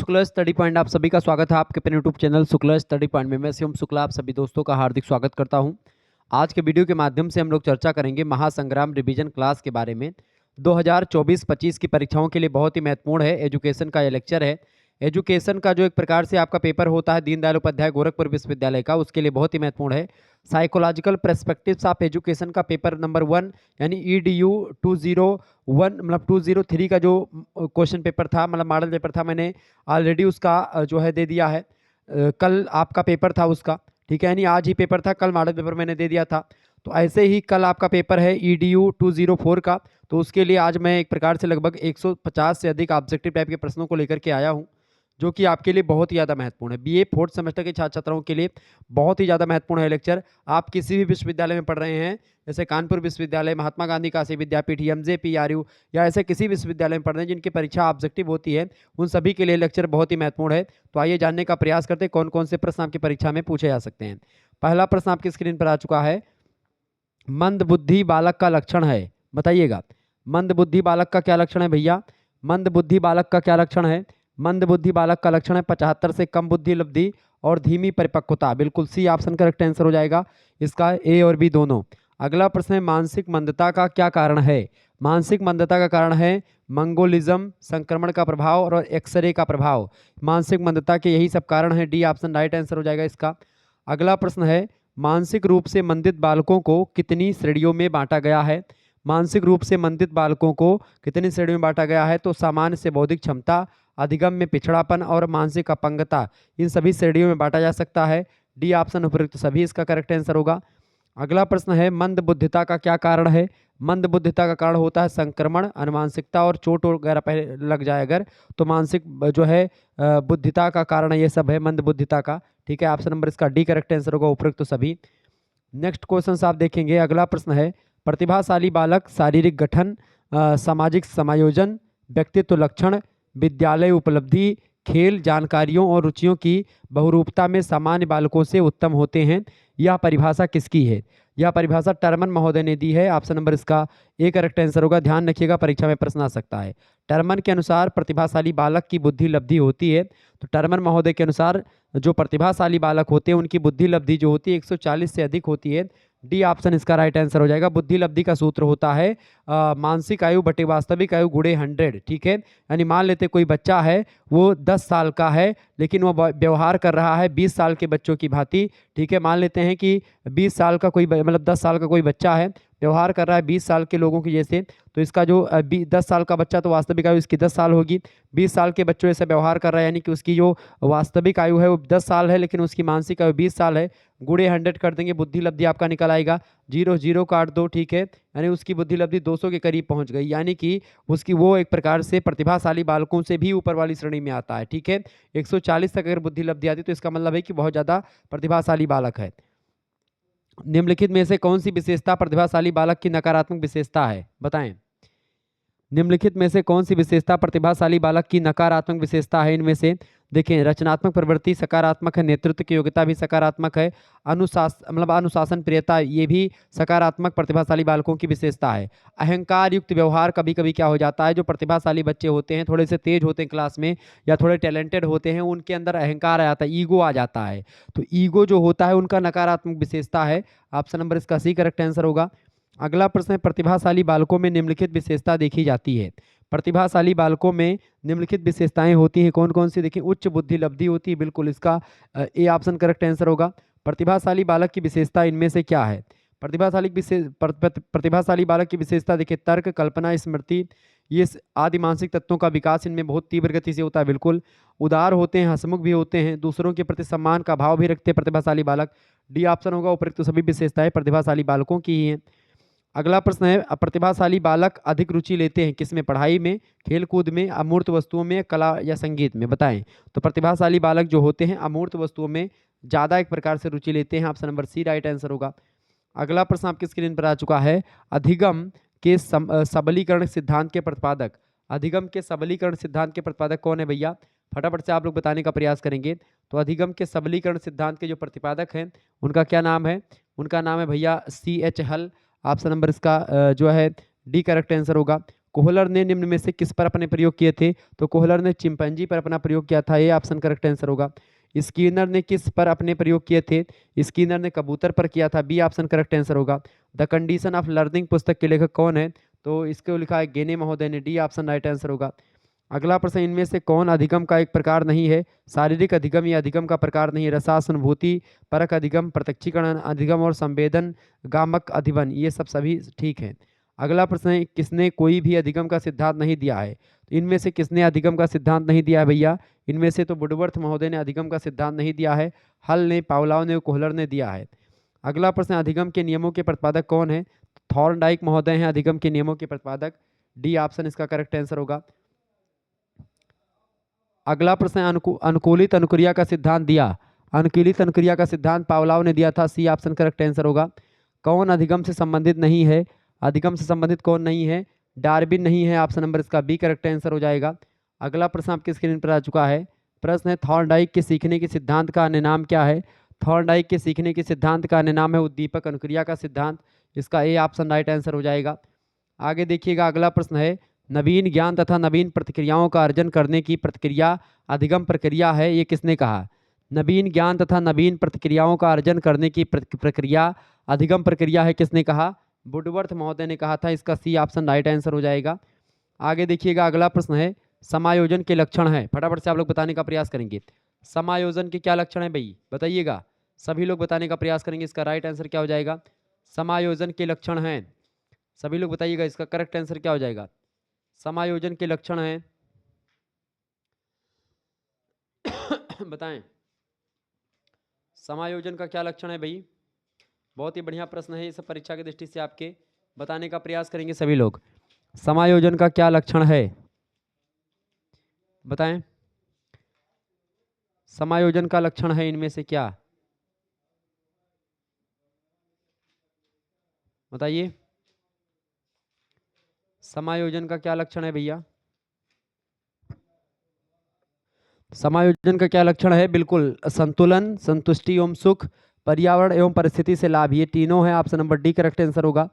Shukla study point आप सभी का स्वागत है आपके अपने YouTube channel Shukla study point में। मैं शिवम शुक्ला आप सभी दोस्तों का हार्दिक स्वागत करता हूं। आज के वीडियो के माध्यम से हम लोग चर्चा करेंगे महासंग्राम रिवीजन क्लास के बारे में। 2024-25 की परीक्षाओं के लिए बहुत ही महत्वपूर्ण है। एजुकेशन का ये लेक्चर है। एजुकेशन का जो एक प्रकार से आपका पेपर होता है दीनदयाल उपाध्याय गोरखपुर विश्वविद्यालय का, उसके लिए बहुत ही महत्वपूर्ण है। साइकोलॉजिकल पर्सपेक्टिव्स ऑफ एजुकेशन का पेपर नंबर 1 यानी EDU 201 मतलब 203 का जो क्वेश्चन पेपर था, मतलब मॉडल पेपर था, मैंने ऑलरेडी उसका जो है दे दिया है। कल आपका पेपर था उसका, ठीक है, यानी आज ही पेपर था, कल मॉडल पेपर मैंने दे दिया था। तो ऐसे ही कल आपका पेपर है EDU 204 का, तो उसके लिए आज मैं एक प्रकार से लगभग 150 से अधिक ऑब्जेक्टिव टाइप के प्रश्नों को लेकर के आया हूँ, जो कि आपके लिए बहुत ही ज़्यादा महत्वपूर्ण है। BA 4th सेमेस्टर के छात्र छात्राओं के लिए बहुत ही ज़्यादा महत्वपूर्ण है लेक्चर। आप किसी भी विश्वविद्यालय में पढ़ रहे हैं, जैसे कानपुर विश्वविद्यालय, महात्मा गांधी काशी विद्यापीठ, MJPRU या ऐसे किसी विश्वविद्यालय में पढ़ रहे हैं जिनकी परीक्षा ऑब्जेक्टिव होती है, उन सभी के लिए लेक्चर बहुत ही महत्वपूर्ण है। तो आइए जानने का प्रयास करते हैं कौन कौन से प्रश्न आपकी परीक्षा में पूछे जा सकते हैं। पहला प्रश्न आपकी स्क्रीन पर आ चुका है। मंदबुद्धि बालक का लक्षण है, बताइएगा मंदबुद्धि बालक का क्या लक्षण है भैया? मंदबुद्धि बालक का क्या लक्षण है? मंदबुद्धि बालक का लक्षण है 75 से कम बुद्धि लब्धि और धीमी परिपक्वता। बिल्कुल सी ऑप्शन करेक्ट आंसर हो जाएगा इसका, A और B दोनों। अगला प्रश्न है मानसिक मंदता का क्या कारण है? मानसिक मंदता का कारण है मंगोलिज्म, संक्रमण का प्रभाव और एक्सरे का प्रभाव। मानसिक मंदता के यही सब कारण है, D ऑप्शन राइट आंसर हो जाएगा इसका। अगला प्रश्न है मानसिक रूप से मंदित बालकों को कितनी श्रेणियों में बांटा गया है? मानसिक रूप से मंदित बालकों को कितनी श्रेणियों में बांटा गया है? तो सामान्य से बौद्धिक क्षमता, अधिगम में पिछड़ापन और मानसिक अपंगता, इन सभी श्रेणियों में बांटा जा सकता है। D ऑप्शन उपयुक्त सभी इसका करेक्ट आंसर होगा। अगला प्रश्न है मंदबुद्धिता का क्या कारण है? मंदबुद्धिता का कारण होता है संक्रमण, अनुमानसिकता और चोट वगैरह पहले लग जाए अगर, तो मानसिक जो है बुद्धिता का कारण ये सब है मंदबुद्धिता का, ठीक है। ऑप्शन नंबर इसका D करेक्ट आंसर होगा, उपयुक्त तो सभी। नेक्स्ट क्वेश्चन आप देखेंगे, अगला प्रश्न है प्रतिभाशाली बालक शारीरिक गठन, सामाजिक समायोजन, व्यक्तित्व लक्षण, विद्यालय उपलब्धि, खेल जानकारियों और रुचियों की बहुरूपता में सामान्य बालकों से उत्तम होते हैं। यह परिभाषा किसकी है? यह परिभाषा टर्मन महोदय ने दी है। ऑप्शन नंबर इसका A करेक्ट आंसर होगा। ध्यान रखिएगा परीक्षा में प्रश्न आ सकता है। टर्मन के अनुसार प्रतिभाशाली बालक की बुद्धि लब्धि होती है, तो टर्मन महोदय के अनुसार जो प्रतिभाशाली बालक होते हैं उनकी बुद्धि लब्धि जो होती है 140 से अधिक होती है। D ऑप्शन इसका राइट आंसर हो जाएगा। बुद्धि लब्धि का सूत्र होता है मानसिक आयु बटे वास्तविक आयु गुणे 100, ठीक है। यानी मान लेते कोई बच्चा है वो 10 साल का है लेकिन वो व्यवहार कर रहा है 20 साल के बच्चों की भांति, ठीक है। मान लेते हैं कि 20 साल का कोई मतलब 10 साल का कोई बच्चा है, व्यवहार कर रहा है 20 साल के लोगों की जैसे, तो इसका जो 10 साल का बच्चा तो वास्तविक आयु इसकी 10 साल होगी। 20 साल के बच्चों ऐसा व्यवहार कर रहा है यानी कि उसकी जो वास्तविक आयु है वो 10 साल है लेकिन उसकी मानसिक आयु 20 साल है। गुणे 100 कर देंगे, बुद्धि लब्धि आपका निकल आएगा। 0 0 काट दो, ठीक है, यानी उसकी बुद्धि लब्धि 200 के करीब पहुंच गई, यानी कि उसकी वो एक प्रकार से प्रतिभाशाली बालकों से भी ऊपर वाली श्रेणी में आता है, ठीक है। 140 तक अगर बुद्धि लब्धि आती तो इसका मतलब है कि बहुत ज़्यादा प्रतिभाशाली बालक है। निम्नलिखित में से कौन सी विशेषता प्रतिभाशाली बालक की नकारात्मक विशेषता है, बताएं। निम्नलिखित में से कौन सी विशेषता प्रतिभाशाली बालक की नकारात्मक विशेषता है? इनमें से देखें, रचनात्मक प्रवृत्ति सकारात्मक है, नेतृत्व की योग्यता भी सकारात्मक है, अनुशासन प्रियता ये भी सकारात्मक प्रतिभाशाली बालकों की विशेषता है। अहंकार युक्त व्यवहार, कभी कभी क्या हो जाता है जो प्रतिभाशाली बच्चे होते हैं, थोड़े से तेज होते हैं क्लास में या थोड़े टैलेंटेड होते हैं, उनके अंदर अहंकार आ जाता है, ईगो आ जाता है, तो ईगो जो होता है उनका नकारात्मक विशेषता है। ऑप्शन नंबर इसका C करेक्ट आंसर होगा। अगला प्रश्न है प्रतिभाशाली बालकों में निम्नलिखित विशेषता देखी जाती है। प्रतिभाशाली बालकों में निम्नलिखित विशेषताएं होती हैं, कौन कौन सी? देखिए, उच्च बुद्धि लब्धि होती है, बिल्कुल इसका A ऑप्शन करेक्ट आंसर होगा। प्रतिभाशाली बालक की विशेषता इनमें से क्या है? प्रतिभाशाली बालक की विशेषता देखिए, तर्क, कल्पना, स्मृति, ये आदि मानसिक तत्वों का विकास इनमें बहुत तीव्र गति से होता है, बिल्कुल। उदार होते हैं, हंसमुख भी होते हैं, दूसरों के प्रति सम्मान का भाव भी रखते हैं प्रतिभाशाली बालक। D ऑप्शन होगा, उपयुक्त तो सभी विशेषताएं प्रतिभाशाली बालकों की ही हैं। अगला प्रश्न है प्रतिभाशाली बालक अधिक रुचि लेते हैं किसमें? पढ़ाई में, खेलकूद में, अमूर्त वस्तुओं में, कला या संगीत में, बताएं। तो प्रतिभाशाली बालक जो होते हैं अमूर्त वस्तुओं में ज़्यादा एक प्रकार से रुचि लेते हैं। Option number C right answer होगा। अगला प्रश्न आपकी स्क्रीन पर आ चुका है, अधिगम के सबलीकरण सिद्धांत के प्रतिपादक। अधिगम के सबलीकरण सिद्धांत के प्रतिपादक कौन है भैया? फटाफट से आप लोग बताने का प्रयास करेंगे। तो अधिगम के सबलीकरण सिद्धांत के जो प्रतिपादक हैं उनका क्या नाम है? उनका नाम है भैया C H हल। ऑप्शन नंबर इसका जो है D करेक्ट आंसर होगा। कोहलर ने निम्न में से किस पर अपने प्रयोग किए थे? तो कोहलर ने चिंपैंजी पर अपना प्रयोग किया था, ये ऑप्शन करेक्ट आंसर होगा। स्किनर ने किस पर अपने प्रयोग किए थे? स्किनर ने कबूतर पर किया था, बी ऑप्शन करेक्ट आंसर होगा। द कंडीशन ऑफ लर्निंग पुस्तक के लेखक कौन है? तो इसको लिखा है गेने महोदय ने, डी ऑप्शन राइट आंसर होगा। अगला प्रश्न, इनमें से कौन अधिगम का एक प्रकार नहीं है? शारीरिक अधिगम या अधिगम का प्रकार नहीं है। रसानुभूति परक अधिगम, प्रत्यक्षीकरण अधिगम और संवेदन गामक अधिगम, ये सब सभी ठीक है। अगला प्रश्न है, किसने कोई भी अधिगम का सिद्धांत नहीं दिया है? तो इनमें से किसने अधिगम का सिद्धांत नहीं दिया है भैया? इनमें से तो वुडवर्थ महोदय ने अधिगम का सिद्धांत नहीं दिया है, हल ने, पावलाव ने, कोहलर ने दिया है। अगला प्रश्न, अधिगम के नियमों के प्रतिपादक कौन है? थॉर्नडाइक महोदय हैं अधिगम के नियमों के प्रतिपादक, डी ऑप्शन इसका करेक्ट आंसर होगा। अगला प्रश्न, अनुकूलित अनुक्रिया का सिद्धांत दिया, अनुकूलित अनुक्रिया का सिद्धांत पावलाव ने दिया था, सी ऑप्शन करेक्ट आंसर होगा। कौन अधिगम से संबंधित नहीं है? अधिगम से संबंधित कौन नहीं है? डार्विन नहीं है, ऑप्शन नंबर इसका बी करेक्ट आंसर हो जाएगा। अगला प्रश्न आपकी स्क्रीन पर आ चुका है। प्रश्न है, थॉर्नडाइक के सीखने के सिद्धांत का अन्य नाम क्या है? थॉर्नडाइक के सीखने के सिद्धांत का अन्य नाम है उद्दीपक अनुक्रिया का सिद्धांत, इसका ए ऑप्शन राइट आंसर हो जाएगा। आगे देखिएगा, अगला प्रश्न है, नवीन ज्ञान तथा नवीन प्रतिक्रियाओं का अर्जन करने की प्रक्रिया अधिगम प्रक्रिया है, ये किसने कहा? नवीन ज्ञान तथा नवीन प्रतिक्रियाओं का अर्जन करने की प्रक्रिया अधिगम प्रक्रिया है, किसने कहा? वुडवर्थ महोदय ने कहा था, इसका सी ऑप्शन राइट आंसर हो जाएगा। आगे देखिएगा, अगला प्रश्न है, समायोजन के लक्षण है, फटाफट से आप लोग बताने का प्रयास करेंगे। समायोजन के क्या लक्षण है भाई, बताइएगा, सभी लोग बताने का प्रयास करेंगे। इसका राइट आंसर क्या हो जाएगा? समायोजन के लक्षण हैं, सभी लोग बताइएगा, इसका करेक्ट आंसर क्या हो जाएगा? समायोजन के लक्षण हैं बताएं, समायोजन का क्या लक्षण है भाई? बहुत ही बढ़िया प्रश्न है, इस परीक्षा की दृष्टि से आपके बताने का प्रयास करेंगे सभी लोग। समायोजन का क्या लक्षण है, बताएं। समायोजन का लक्षण है इनमें से क्या, बताइए। समायोजन का क्या लक्षण है भैया? समायोजन का क्या लक्षण है? बिल्कुल, संतुलन, संतुष्टि एवं सुख, पर्यावरण एवं परिस्थिति से लाभ, ये तीनों है, option number D correct answer होगा।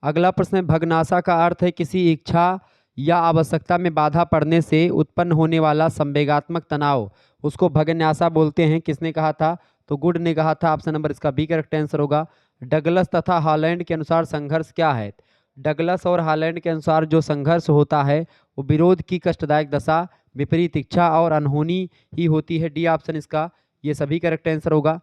अगला प्रश्न है, भगनाशा का अर्थ है किसी इच्छा या आवश्यकता में बाधा पड़ने से उत्पन्न होने वाला संवेगात्मक तनाव, उसको भगन्यासा बोलते हैं, किसने कहा था? तो गुड ने कहा था, ऑप्शन नंबर इसका बी करेक्ट आंसर होगा। डगलस तथा हॉलैंड के अनुसार संघर्ष क्या है? डगलस और हॉलैंड के अनुसार जो संघर्ष होता है वो विरोध की कष्टदायक दशा, विपरीत इच्छा और अनहोनी ही होती है, डी ऑप्शन इसका ये सभी करेक्ट आंसर होगा।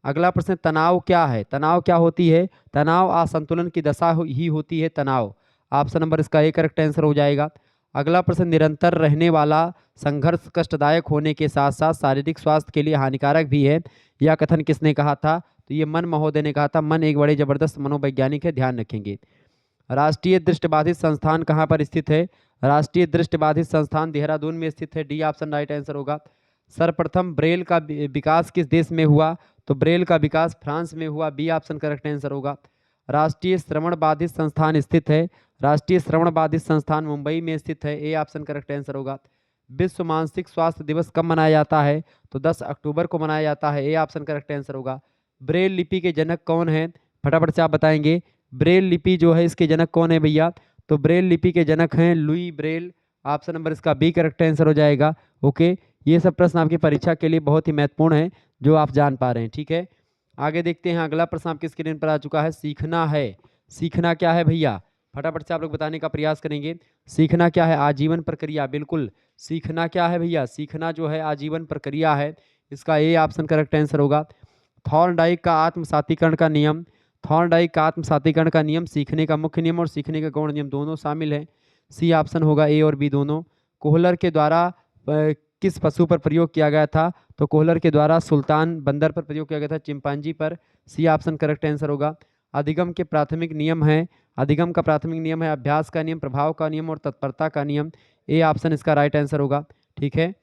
अगला प्रश्न, तनाव क्या है? तनाव क्या होती है? तनाव असंतुलन की दशा ही होती है तनाव, ऑप्शन नंबर इसका ए करेक्ट आंसर हो जाएगा। अगला प्रश्न, निरंतर रहने वाला संघर्ष कष्टदायक होने के साथ साथ शारीरिक स्वास्थ्य के लिए हानिकारक भी है, यह कथन किसने कहा था? तो ये मन महोदय ने कहा था। मन एक बड़े जबरदस्त मनोवैज्ञानिक है, ध्यान रखेंगे। राष्ट्रीय दृष्टिबाधित संस्थान कहाँ पर स्थित है? राष्ट्रीय दृष्टिबाधित संस्थान देहरादून में स्थित है, डी ऑप्शन राइट आंसर होगा। सर्वप्रथम ब्रेल का विकास किस देश में हुआ? तो ब्रेल का विकास फ्रांस में हुआ, बी ऑप्शन करेक्ट आंसर होगा। राष्ट्रीय श्रवण बाधित संस्थान स्थित है, राष्ट्रीय श्रवण बाधित संस्थान मुंबई में स्थित है, ए ऑप्शन करेक्ट आंसर होगा। विश्व मानसिक स्वास्थ्य दिवस कब मनाया जाता है? तो 10 अक्टूबर को मनाया जाता है, ए ऑप्शन करेक्ट आंसर होगा। ब्रेल लिपि के जनक कौन है? फटाफट से आप बताएंगे, ब्रेल लिपि जो है इसके जनक कौन है भैया? तो ब्रेल लिपि के जनक हैं लुई ब्रेल, ऑप्शन नंबर इसका बी करेक्ट आंसर हो जाएगा। ओके, ये सब प्रश्न आपकी परीक्षा के लिए बहुत ही महत्वपूर्ण है जो आप जान पा रहे हैं, ठीक है। आगे देखते हैं, अगला प्रश्न आपकी स्क्रीन पर आ चुका है, सीखना है। सीखना क्या है भैया? फटाफट से आप लोग बताने का प्रयास करेंगे। सीखना क्या है? आजीवन प्रक्रिया, बिल्कुल। सीखना क्या है भैया? सीखना जो है आजीवन प्रक्रिया है, इसका ए ऑप्शन करेक्ट आंसर होगा। थॉर्नडाइक का आत्मसातीकरण का नियम, थॉर्नडाइक का आत्मसातीकरण का नियम सीखने का मुख्य नियम और सीखने का गौण नियम दोनों शामिल है, सी ऑप्शन होगा, ए और बी दोनों। कोहलर के द्वारा किस पशु पर प्रयोग किया गया था? तो कोहलर के द्वारा सुल्तान बंदर पर प्रयोग किया गया था, चिंपांजी पर, सी ऑप्शन करेक्ट आंसर होगा। अधिगम के प्राथमिक नियम है, अधिगम का प्राथमिक नियम है अभ्यास का नियम, प्रभाव का नियम और तत्परता का नियम, ए ऑप्शन इसका राइट आंसर होगा, ठीक है।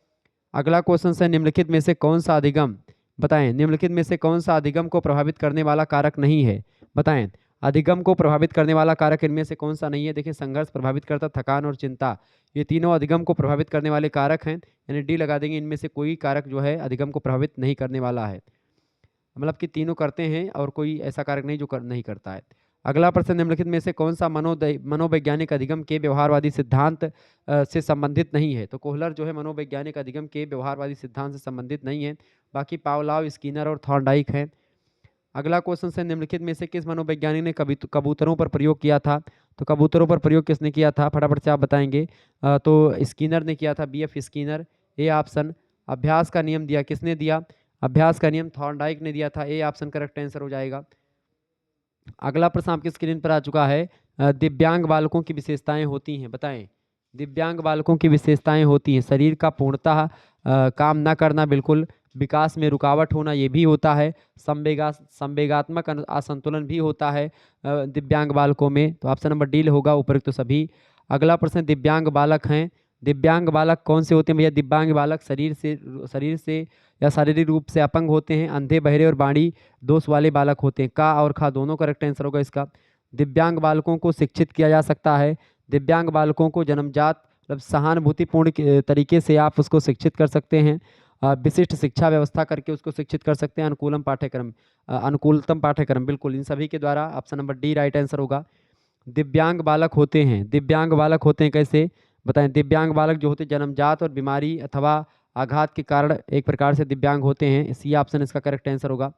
अगला क्वेश्चन है, निम्नलिखित में से कौन सा अधिगम, बताएं, निम्नलिखित में से कौन सा अधिगम को प्रभावित करने वाला कारक नहीं है? बताएं, अधिगम को प्रभावित करने वाला कारक इनमें से कौन सा नहीं है? देखिए, संघर्ष प्रभावित करता, थकान और चिंता, ये तीनों अधिगम को प्रभावित करने वाले कारक हैं, यानी डी लगा देंगे। इनमें से कोई कारक जो है अधिगम को प्रभावित नहीं करने वाला है, मतलब कि तीनों करते हैं और कोई ऐसा कारक नहीं जो नहीं करता है। अगला प्रश्न, निम्नलिखित में से कौन सा मनोवैज्ञानिक अधिगम के व्यवहारवादी सिद्धांत से संबंधित नहीं है? तो कोहलर जो है मनोवैज्ञानिक अधिगम के व्यवहारवादी सिद्धांत से संबंधित नहीं है, बाकी पावलाव, स्किनर और थॉर्नडाइक हैं। अगला क्वेश्चन है, निम्नलिखित में से किस मनोवैज्ञानिक ने कबूतरों पर प्रयोग किया था? तो कबूतरों पर प्रयोग किसने किया था, फटाफट से आप बताएंगे। तो स्किनर ने किया था, BF स्किनर, ए ऑप्शन। अभ्यास का नियम दिया किसने दिया? अभ्यास का नियम थॉर्नडाइक ने दिया था, ए ऑप्शन करेक्ट आंसर हो जाएगा। अगला प्रश्न आपकी स्क्रीन पर आ चुका है, दिव्यांग बालकों की विशेषताएं होती हैं, बताएं। दिव्यांग बालकों की विशेषताएं होती हैं, शरीर का पूर्णतः काम न करना, बिल्कुल, विकास में रुकावट होना, ये भी होता है, संवेगात्मक असंतुलन भी होता है दिव्यांग बालकों में। तो ऑप्शन नंबर डी होगा उपयुक्त तो सभी। अगला प्रश्न, दिव्यांग बालक हैं, दिव्यांग बालक कौन से होते हैं भैया? दिव्यांग बालक शरीर से या शारीरिक रूप से अपंग होते हैं, अंधे, बहरे और बाणी दोष वाले बालक होते हैं। का और खा दोनों करेक्ट आंसर होगा इसका। दिव्यांग बालकों को शिक्षित किया जा सकता है, दिव्यांग बालकों को जन्मजात मतलब सहानुभूतिपूर्ण तरीके से आप उसको शिक्षित कर सकते हैं, विशिष्ट शिक्षा व्यवस्था करके उसको शिक्षित कर सकते हैं, अनुकूलतम पाठ्यक्रम, बिल्कुल, इन सभी के द्वारा option number D right answer होगा। दिव्यांग बालक होते हैं, दिव्यांग बालक होते हैं कैसे, बताएं। दिव्यांग बालक जो होते हैं जन्मजात और बीमारी अथवा आघात के कारण एक प्रकार से दिव्यांग होते हैं, सी ऑप्शन इसका करेक्ट आंसर होगा।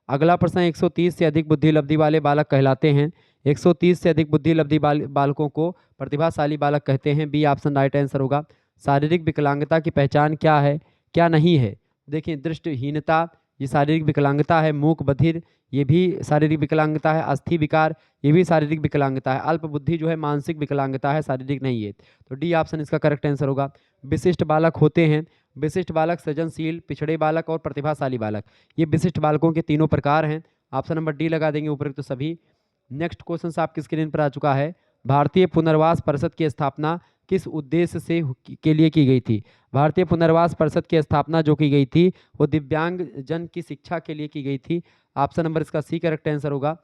अगला प्रश्न, 130 से अधिक बुद्धि लब्धि वाले बालक कहलाते हैं, 130 से अधिक बुद्धि लब्धि बालकों को प्रतिभाशाली बालक कहते हैं, बी ऑप्शन राइट आंसर होगा। शारीरिक विकलांगता की पहचान क्या है, क्या नहीं है? देखिए, दृष्टिहीनता ये शारीरिक विकलांगता है, मूक बधिर ये भी शारीरिक विकलांगता है, अस्थि विकार ये भी शारीरिक विकलांगता है, अल्प बुद्धि जो है मानसिक विकलांगता है, शारीरिक नहीं है। तो डी ऑप्शन इसका करेक्ट आंसर होगा। विशिष्ट बालक होते हैं, विशिष्ट बालक सृजनशील, पिछड़े बालक और प्रतिभाशाली बालक, ये विशिष्ट बालकों के तीनों प्रकार हैं, ऑप्शन नंबर डी लगा देंगे उपयुक्त तो सभी। नेक्स्ट क्वेश्चन आपकी स्क्रीन पर आ चुका है, भारतीय पुनर्वास परिषद की स्थापना किस उद्देश्य से के लिए की गई थी? भारतीय पुनर्वास परिषद की स्थापना जो की गई थी वो दिव्यांग जन की शिक्षा के लिए की गई थी, ऑप्शन नंबर इसका सी करेक्ट आंसर होगा।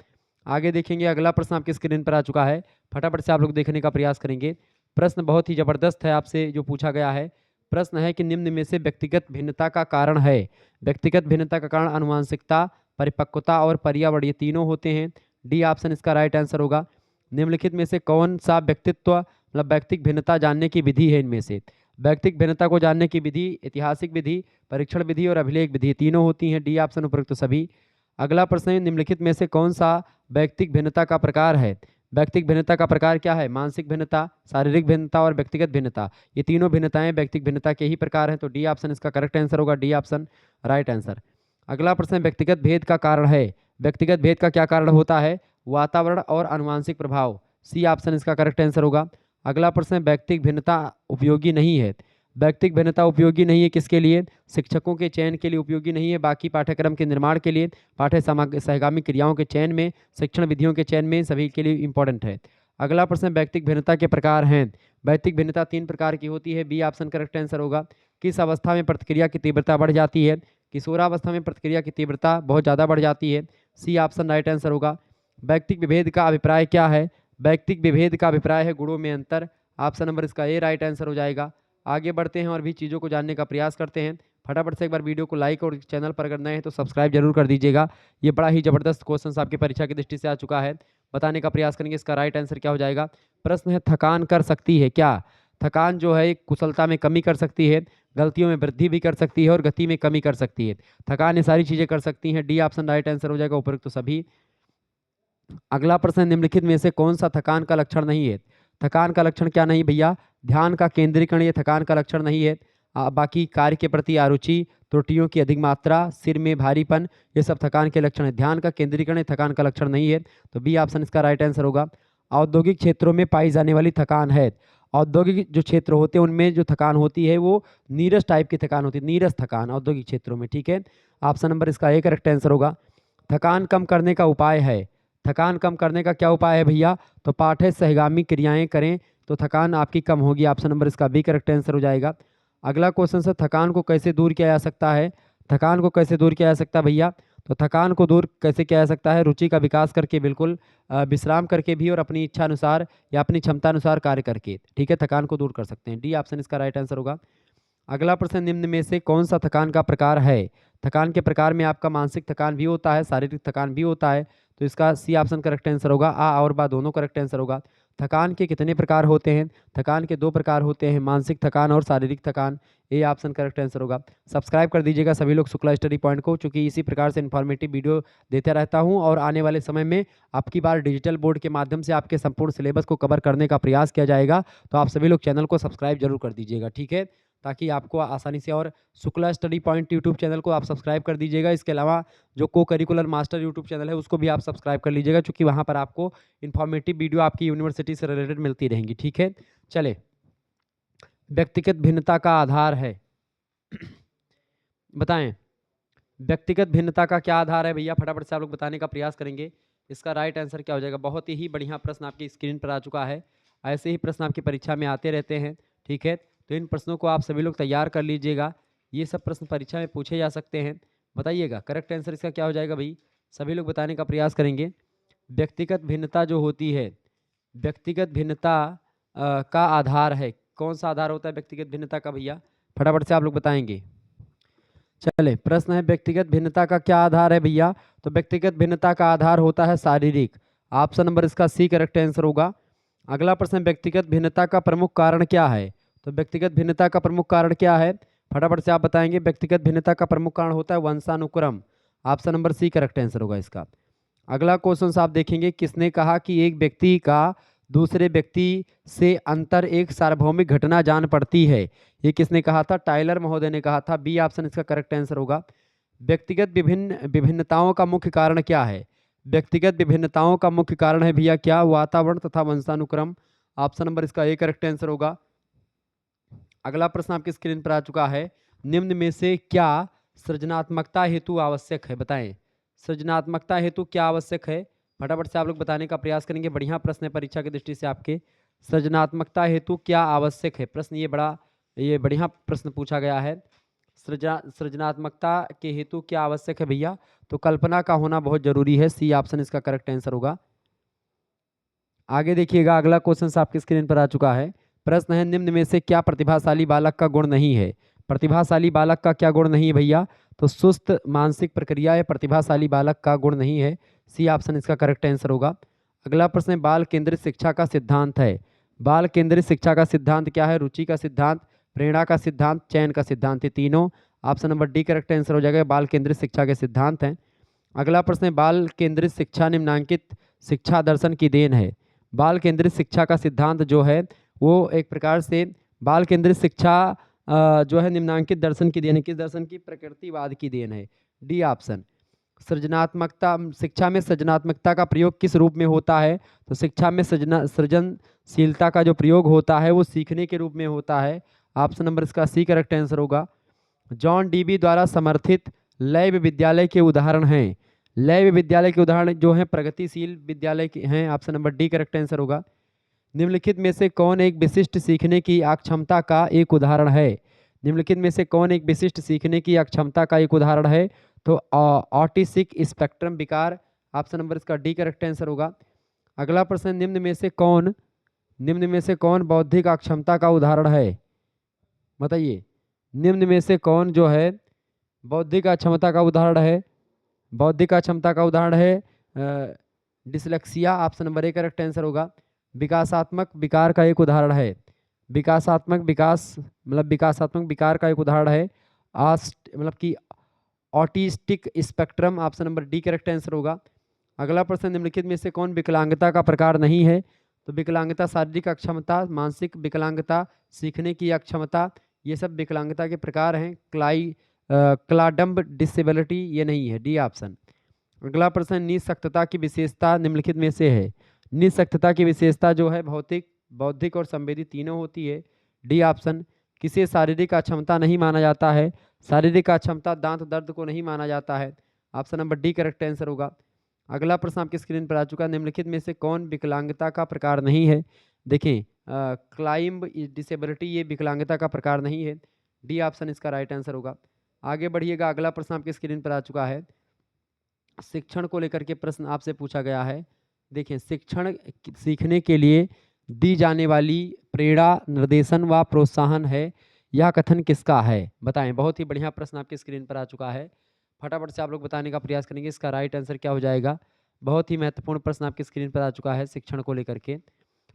आगे देखेंगे, अगला प्रश्न आपकी स्क्रीन पर आ चुका है, फटाफट से आप लोग देखने का प्रयास करेंगे। प्रश्न बहुत ही जबरदस्त है, आपसे जो पूछा गया है प्रश्न है कि निम्न में से व्यक्तिगत भिन्नता का कारण है, व्यक्तिगत भिन्नता का कारण आनुवंशिकता, परिपक्वता और पर्यावरण, ये तीनों होते हैं, डी ऑप्शन इसका राइट आंसर होगा। निम्नलिखित में से कौन सा व्यक्तित्व मतलब व्यक्तिक भिन्नता जानने की विधि है? इनमें से व्यक्तिक भिन्नता को जानने की विधि ऐतिहासिक विधि, परीक्षण विधि और अभिलेख विधि, तीनों होती हैं, डी ऑप्शन उपयुक्त सभी। अगला प्रश्न है, निम्नलिखित में से कौन सा व्यक्तिक भिन्नता का प्रकार है? व्यक्तिक भिन्नता का प्रकार क्या है? मानसिक भिन्नता, शारीरिक भिन्नता और व्यक्तिगत भिन्नता, ये तीनों भिन्नताएं व्यक्तिक भिन्नता के ही प्रकार हैं, तो डी ऑप्शन इसका करेक्ट आंसर होगा, डी ऑप्शन राइट आंसर। अगला प्रश्न, व्यक्तिगत भेद का कारण है, व्यक्तिगत भेद का क्या कारण होता है? वातावरण और आनुवंशिक प्रभाव, सी ऑप्शन इसका करेक्ट आंसर होगा। अगला प्रश्न, व्यक्तिक भिन्नता उपयोगी नहीं है, व्यक्तिक भिन्नता उपयोगी नहीं है किसके लिए? शिक्षकों के चयन के लिए उपयोगी नहीं है, बाकी पाठ्यक्रम के निर्माण के लिए, पाठ्य सहगामी क्रियाओं के चयन में, शिक्षण विधियों के चयन में, सभी के लिए इंपॉर्टेंट है। अगला प्रश्न, व्यक्तिक भिन्नता के प्रकार हैं, व्यक्तिक भिन्नता 3 प्रकार की होती है, बी ऑप्शन करेक्ट आंसर होगा। किस अवस्था में प्रतिक्रिया की तीव्रता बढ़ जाती है? किशोरावस्था में प्रतिक्रिया की तीव्रता बहुत ज़्यादा बढ़ जाती है, सी ऑप्शन राइट आंसर होगा। व्यक्तिक विभेद का अभिप्राय क्या है? व्यक्तिक विभेद का अभिप्राय है गुणों में अंतर, ऑप्शन नंबर इसका ए राइट आंसर हो जाएगा। आगे बढ़ते हैं और भी चीज़ों को जानने का प्रयास करते हैं, फटाफट से एक बार वीडियो को लाइक और चैनल पर अगर नए हैं तो सब्सक्राइब जरूर कर दीजिएगा। ये बड़ा ही जबरदस्त क्वेश्चन आपकी परीक्षा की दृष्टि से आ चुका है, बताने का प्रयास करेंगे इसका राइट आंसर क्या हो जाएगा। प्रश्न है, थकान कर सकती है क्या? थकान जो है कुशलता में कमी कर सकती है, गलतियों में वृद्धि भी कर सकती है और गति में कमी कर सकती है। थकान ये सारी चीज़ें कर सकती हैं, डी ऑप्शन राइट आंसर हो जाएगा उपयुक्त तो सभी। अगला प्रश्न, निम्नलिखित में से कौन सा थकान का लक्षण नहीं है? थकान का लक्षण क्या नहीं भैया? ध्यान का केंद्रीकरण ये थकान का लक्षण नहीं है, बाकी कार्य के प्रति अरुचि, त्रुटियों की अधिक मात्रा, सिर में भारीपन, ये सब थकान के लक्षण है। ध्यान का केंद्रीकरण थकान का लक्षण नहीं है, तो बी ऑप्शन इसका राइट आंसर होगा। औद्योगिक क्षेत्रों में पाई जाने वाली थकान है, औद्योगिक जो क्षेत्र होते हैं उनमें जो थकान होती है वो नीरस टाइप की थकान होती है, नीरस थकान औद्योगिक क्षेत्रों में, ठीक है, ऑप्शन नंबर इसका ए करेक्ट आंसर होगा। थकान कम करने का उपाय है, थकान कम करने का क्या उपाय है भैया? तो पाठ्य सहगामी क्रियाएं करें तो थकान आपकी कम होगी, ऑप्शन नंबर इसका बी करेक्ट आंसर हो जाएगा। अगला क्वेश्चन से, थकान को कैसे दूर किया जा सकता है? थकान को कैसे दूर किया जा सकता है भैया? तो थकान को दूर कैसे किया जा सकता है? रुचि का विकास करके, बिल्कुल, विश्राम करके भी और अपनी इच्छा अनुसार या अपनी क्षमता अनुसार कार्य करके, ठीक है, थकान को दूर कर सकते हैं, डी ऑप्शन इसका राइट आंसर होगा। अगला प्रश्न, निम्न में से कौन सा थकान का प्रकार है? थकान के प्रकार में आपका मानसिक थकान भी होता है, शारीरिक थकान भी होता है, तो तो इसका सी ऑप्शन करेक्ट आंसर होगा। आ और बा दोनों करेक्ट आंसर होगा। थकान के कितने प्रकार होते हैं? थकान के 2 प्रकार होते हैं, मानसिक थकान और शारीरिक थकान। ए ऑप्शन करेक्ट आंसर होगा। सब्सक्राइब कर दीजिएगा सभी लोग शुक्ला स्टडी पॉइंट को, क्योंकि इसी प्रकार से इन्फॉर्मेटिव वीडियो देता रहता हूं और आने वाले समय में आपकी बार डिजिटल बोर्ड के माध्यम से आपके संपूर्ण सिलेबस को कवर करने का प्रयास किया जाएगा। तो आप सभी लोग चैनल को सब्सक्राइब जरूर कर दीजिएगा, ठीक है, ताकि आपको आसानी से। और Shukla study point YouTube channel को आप सब्सक्राइब कर दीजिएगा। इसके अलावा जो को करिकुलर मास्टर यूट्यूब चैनल है उसको भी आप सब्सक्राइब कर लीजिएगा, क्योंकि वहाँ पर आपको इन्फॉर्मेटिव वीडियो आपकी यूनिवर्सिटी से रिलेटेड मिलती रहेंगी, ठीक है। चले, व्यक्तिगत भिन्नता का आधार है, बताएं व्यक्तिगत भिन्नता का क्या आधार है भैया? फटाफट से आप लोग बताने का प्रयास करेंगे। इसका राइट आंसर क्या हो जाएगा? बहुत ही बढ़िया प्रश्न आपकी स्क्रीन पर आ चुका है। ऐसे ही प्रश्न आपकी परीक्षा में आते रहते हैं, ठीक है। तो इन प्रश्नों को आप सभी लोग तैयार कर लीजिएगा। ये सब प्रश्न परीक्षा में पूछे जा सकते हैं। बताइएगा करेक्ट आंसर इसका क्या हो जाएगा भाई? सभी लोग बताने का प्रयास करेंगे। व्यक्तिगत भिन्नता जो होती है, व्यक्तिगत भिन्नता का आधार है, कौन सा आधार होता है व्यक्तिगत भिन्नता का भैया? फटाफट से आप लोग बताएंगे। चले, प्रश्न है व्यक्तिगत भिन्नता का क्या आधार है भैया? तो व्यक्तिगत भिन्नता का आधार होता है शारीरिक। ऑप्शन नंबर इसका सी करेक्ट आंसर होगा। अगला प्रश्न, व्यक्तिगत भिन्नता का प्रमुख कारण क्या है? तो व्यक्तिगत भिन्नता का प्रमुख कारण क्या है? फटाफट से आप बताएंगे। व्यक्तिगत भिन्नता का प्रमुख कारण होता है वंशानुक्रम। Option number C correct answer होगा इसका। अगला क्वेश्चन आप देखेंगे, किसने कहा कि एक व्यक्ति का दूसरे व्यक्ति से अंतर एक सार्वभौमिक घटना जान पड़ती है? ये किसने कहा था? टाइलर महोदय ने कहा था। बी ऑप्शन इसका करेक्ट आंसर होगा। व्यक्तिगत विभिन्नताओं का मुख्य कारण क्या है? व्यक्तिगत विभिन्नताओं का मुख्य कारण है भैया क्या? वातावरण तथा वंशानुक्रम। ऑप्शन नंबर इसका ए करेक्ट आंसर होगा। अगला प्रश्न आपकी स्क्रीन पर आ चुका है, निम्न में से क्या सृजनात्मकता हेतु आवश्यक है? बताएं, सृजनात्मकता हेतु क्या आवश्यक है? फटाफट से आप लोग बताने का प्रयास करेंगे। बढ़िया प्रश्न है परीक्षा की दृष्टि से आपके। सृजनात्मकता हेतु क्या आवश्यक है? प्रश्न ये बढ़िया प्रश्न पूछा गया है। सृजनात्मकता के हेतु क्या आवश्यक है भैया? तो कल्पना का होना बहुत जरूरी है। सी ऑप्शन इसका करेक्ट आंसर होगा। आगे देखिएगा, अगला क्वेश्चन आपकी स्क्रीन पर आ चुका है। प्रश्न है, निम्न में से क्या प्रतिभाशाली बालक का गुण नहीं है? प्रतिभाशाली बालक का क्या गुण नहीं है भैया? तो सुस्त मानसिक प्रक्रिया या प्रतिभाशाली बालक का गुण नहीं है। सी ऑप्शन इसका करेक्ट आंसर होगा। अगला प्रश्न, बाल केंद्रित शिक्षा का सिद्धांत है। बाल केंद्रित शिक्षा का सिद्धांत क्या है? रुचि का सिद्धांत, प्रेरणा का सिद्धांत, चयन का सिद्धांत। ये तीनों option number D correct answer हो जाएगा। बाल केंद्रित शिक्षा के सिद्धांत हैं। अगला प्रश्न है, बाल केंद्रित शिक्षा निम्नांकित शिक्षा दर्शन की देन है। बाल केंद्रित शिक्षा का सिद्धांत जो है वो एक प्रकार से बाल केंद्रित शिक्षा जो है निम्नांकित दर्शन की देन है। किस दर्शन की? प्रकृतिवाद की देन है। D option. सृजनात्मकता, शिक्षा में सृजनात्मकता का प्रयोग किस रूप में होता है? तो शिक्षा में सृजनशीलता का जो प्रयोग होता है वो सीखने के रूप में होता है। ऑप्शन नंबर इसका सी करेक्ट आंसर होगा। जॉन डीबी द्वारा समर्थित लैब विद्यालय के उदाहरण हैं। लैब विद्यालय के उदाहरण जो हैं प्रगतिशील विद्यालय के हैं। Option number D correct answer होगा। निम्नलिखित में से कौन एक विशिष्ट सीखने की अक्षमता का एक उदाहरण है? निम्नलिखित में से कौन एक विशिष्ट सीखने की अक्षमता का एक उदाहरण है? तो ऑटिस्टिक स्पेक्ट्रम विकार। ऑप्शन नंबर इसका डी करेक्ट आंसर होगा। अगला प्रश्न, निम्न में से कौन बौद्धिक अक्षमता का उदाहरण है? बताइए, निम्न में से कौन जो है बौद्धिक अक्षमता का उदाहरण है? बौद्धिक अक्षमता का उदाहरण है dyslexia. Option number A correct answer होगा। विकासात्मक विकार का एक उदाहरण है। विकासात्मक विकार का एक उदाहरण है मतलब कि autistic spectrum. Option number D correct answer होगा। अगला प्रश्न, निम्नलिखित में से कौन विकलांगता का प्रकार नहीं है? तो विकलांगता शारीरिक अक्षमता, मानसिक विकलांगता, सीखने की अक्षमता, ये सब विकलांगता के प्रकार हैं। क्लाडम्ब डिसेबिलिटी ये नहीं है। D option. अगला प्रश्न, निःशक्तता की विशेषता निम्नलिखित में से है। निःशक्तता की विशेषता जो है भौतिक, बौद्धिक और संवेदी तीनों होती है। D option. किसे शारीरिक अक्षमता नहीं माना जाता है? शारीरिक अक्षमता दांत दर्द को नहीं माना जाता है। Option number D correct answer होगा। अगला प्रश्न आपकी स्क्रीन पर आ चुका है, निम्नलिखित में से कौन विकलांगता का प्रकार नहीं है? देखें, क्लाइंब डिसेबिलिटी ये विकलांगता का प्रकार नहीं है। डी ऑप्शन इसका राइट आंसर होगा। आगे बढ़िएगा, अगला प्रश्न आपकी स्क्रीन पर आ चुका है। शिक्षण को लेकर के प्रश्न आपसे पूछा गया है। देखें, शिक्षण सीखने के लिए दी जाने वाली प्रेरणा, निर्देशन व प्रोत्साहन है, यह कथन किसका है? बताएं। बहुत ही बढ़िया प्रश्न आपकी स्क्रीन पर आ चुका है। फटाफट से आप लोग बताने का प्रयास करेंगे। इसका राइट आंसर क्या हो जाएगा? बहुत ही महत्वपूर्ण प्रश्न आपकी स्क्रीन पर आ चुका है शिक्षण को लेकर के।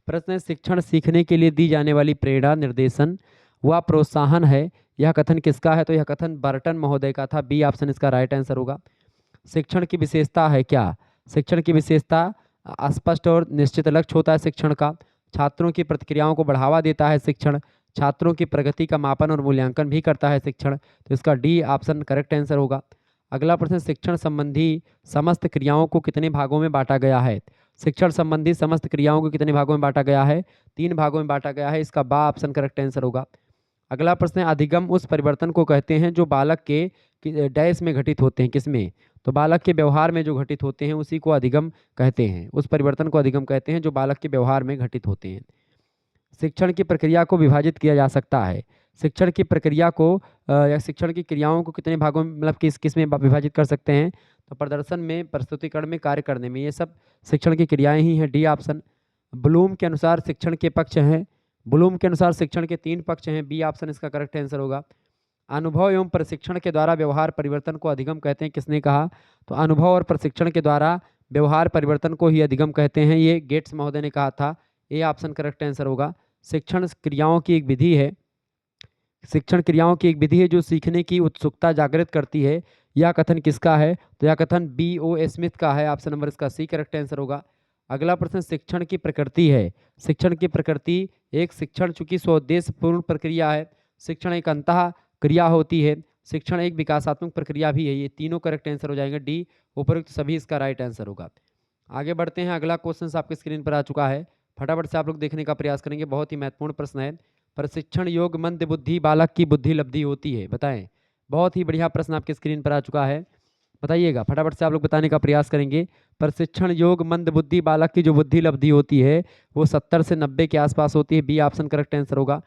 प्रश्न है, शिक्षण सीखने के लिए दी जाने वाली प्रेरणा, निर्देशन व प्रोत्साहन है, यह कथन किसका है? तो यह कथन बर्टन महोदय का था। बी ऑप्शन इसका राइट आंसर होगा। शिक्षण की विशेषता है क्या? शिक्षण की विशेषता स्पष्ट और निश्चित लक्ष्य होता है शिक्षण का। छात्रों की प्रतिक्रियाओं को बढ़ावा देता है शिक्षण। छात्रों की प्रगति का मापन और मूल्यांकन भी करता है शिक्षण। तो इसका डी ऑप्शन करेक्ट आंसर होगा। अगला प्रश्न, शिक्षण संबंधी समस्त क्रियाओं को कितने भागों में बांटा गया है? शिक्षण संबंधी समस्त क्रियाओं को कितने भागों में बांटा गया है? 3 भागों में बांटा गया है। इसका बा ऑप्शन करेक्ट आंसर होगा। अगला प्रश्न है, अधिगम उस परिवर्तन को कहते हैं जो बालक के डैश में घटित होते हैं। किसमें? तो बालक के व्यवहार में जो घटित होते हैं उसी को अधिगम कहते हैं। उस परिवर्तन को अधिगम कहते हैं जो बालक के व्यवहार में घटित होते हैं। शिक्षण की प्रक्रिया को विभाजित किया जा सकता है। शिक्षण की प्रक्रिया को या शिक्षण की क्रियाओं को कितने भागों में, मतलब किस में विभाजित कर सकते हैं? तो प्रदर्शन में, प्रस्तुतिकरण में, कार्य करने में। ये सब शिक्षण की क्रियाएं ही हैं। D option. ब्लूम के अनुसार शिक्षण के पक्ष हैं। ब्लूम के अनुसार शिक्षण के 3 पक्ष हैं। बी ऑप्शन इसका करेक्ट आंसर होगा। अनुभव एवं प्रशिक्षण के द्वारा व्यवहार परिवर्तन को अधिगम कहते हैं। किसने कहा? तो अनुभव और प्रशिक्षण के द्वारा व्यवहार परिवर्तन को ही अधिगम कहते हैं। ये गेट्स महोदय ने कहा था। ए ऑप्शन करेक्ट आंसर होगा। शिक्षण क्रियाओं की एक विधि है। शिक्षण क्रियाओं की एक विधि है जो सीखने की उत्सुकता जागृत करती है। यह कथन किसका है? तो यह कथन बी ओ स्मिथ का है। ऑप्शन नंबर इसका सी करेक्ट आंसर होगा। अगला प्रश्न, शिक्षण की प्रकृति है। शिक्षण की प्रकृति, एक शिक्षण चूंकि स्वोद्देश्यपूर्ण प्रक्रिया है। शिक्षण एक अंतः क्रिया होती है। शिक्षण एक विकासात्मक प्रक्रिया भी है। ये तीनों करेक्ट आंसर हो जाएंगे। डी उपरोक्त सभी इसका राइट आंसर होगा। आगे बढ़ते हैं। अगला क्वेश्चन आपकी स्क्रीन पर आ चुका है। फटाफट से आप लोग देखने का प्रयास करेंगे। बहुत ही महत्वपूर्ण प्रश्न है। प्रशिक्षण योग मंद बुद्धि बालक की बुद्धि लब्धि होती है। बताएं। बहुत ही बढ़िया प्रश्न आपकी स्क्रीन पर आ चुका है। बताइएगा, फटाफट से आप लोग बताने का प्रयास करेंगे। प्रशिक्षण योग मंद बुद्धि बालक की जो बुद्धि लब्धि होती है वो 70 से 90 के आसपास होती है। बी ऑप्शन करेक्ट आंसर होगा।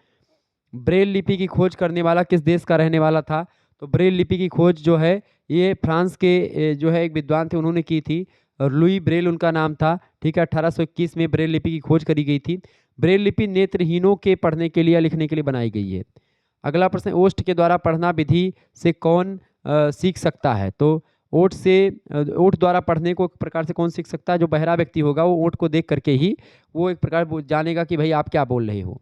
ब्रेल लिपि की खोज करने वाला किस देश का रहने वाला था? तो ब्रेल लिपि की खोज जो है ये फ्रांस के जो है एक विद्वान थे, उन्होंने की थी। और लुई ब्रेल उनका नाम था। ठीक है, 1821 में ब्रेल लिपि की खोज करी गई थी। ब्रेल लिपि नेत्रहीनों के पढ़ने के लिए या लिखने के लिए बनाई गई है। अगला प्रश्न, ओस्ट के द्वारा पढ़ना विधि से कौन सीख सकता है? तो ओट से ओट द्वारा पढ़ने को एक प्रकार से कौन सीख सकता है? जो बहरा व्यक्ति होगा वो ओट को देख करके ही वो एक प्रकार जानेगा कि भाई आप क्या बोल रहे हो।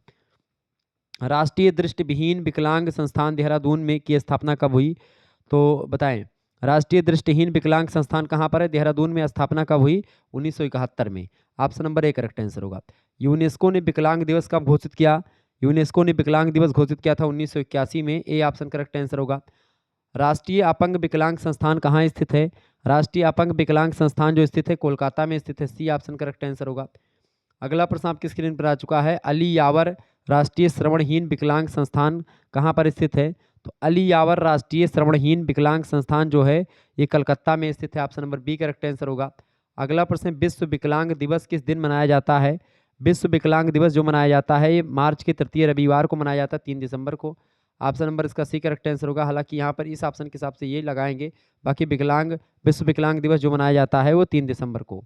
राष्ट्रीय दृष्टिविहीन विकलांग संस्थान देहरादून में की स्थापना कब हुई? तो बताएं। राष्ट्रीय दृष्टिहीन विकलांग संस्थान कहाँ पर है? देहरादून में स्थापना कब हुई? 1971 में। Option number A correct answer होगा। यूनेस्को ने विकलांग दिवस कब घोषित किया? यूनेस्को ने विकलांग दिवस घोषित किया था 1981 में। ए ऑप्शन करेक्ट आंसर होगा। राष्ट्रीय अपंग विकलांग संस्थान कहाँ स्थित है? राष्ट्रीय अपंग विकलांग संस्थान जो स्थित है कोलकाता में स्थित है। सी ऑप्शन करेक्ट आंसर होगा। अगला प्रश्न आपकी स्क्रीन पर आ चुका है। अली यावर राष्ट्रीय श्रवणहीन विकलांग संस्थान कहाँ पर स्थित है? तो अली यावर राष्ट्रीय श्रवणहीन विकलांग संस्थान जो है ये कलकत्ता में स्थित है। Option number B correct answer होगा। अगला प्रश्न, विश्व विकलांग दिवस किस दिन मनाया जाता है? विश्व विकलांग दिवस जो मनाया जाता है ये मार्च के तृतीय रविवार को मनाया जाता है, 3 दिसंबर को। ऑप्शन नंबर इसका सी करेक्ट आंसर होगा। हालांकि यहाँ पर इस ऑप्शन के हिसाब से ये लगाएंगे, बाकी विश्व विकलांग दिवस जो मनाया जाता है वो 3 दिसंबर को।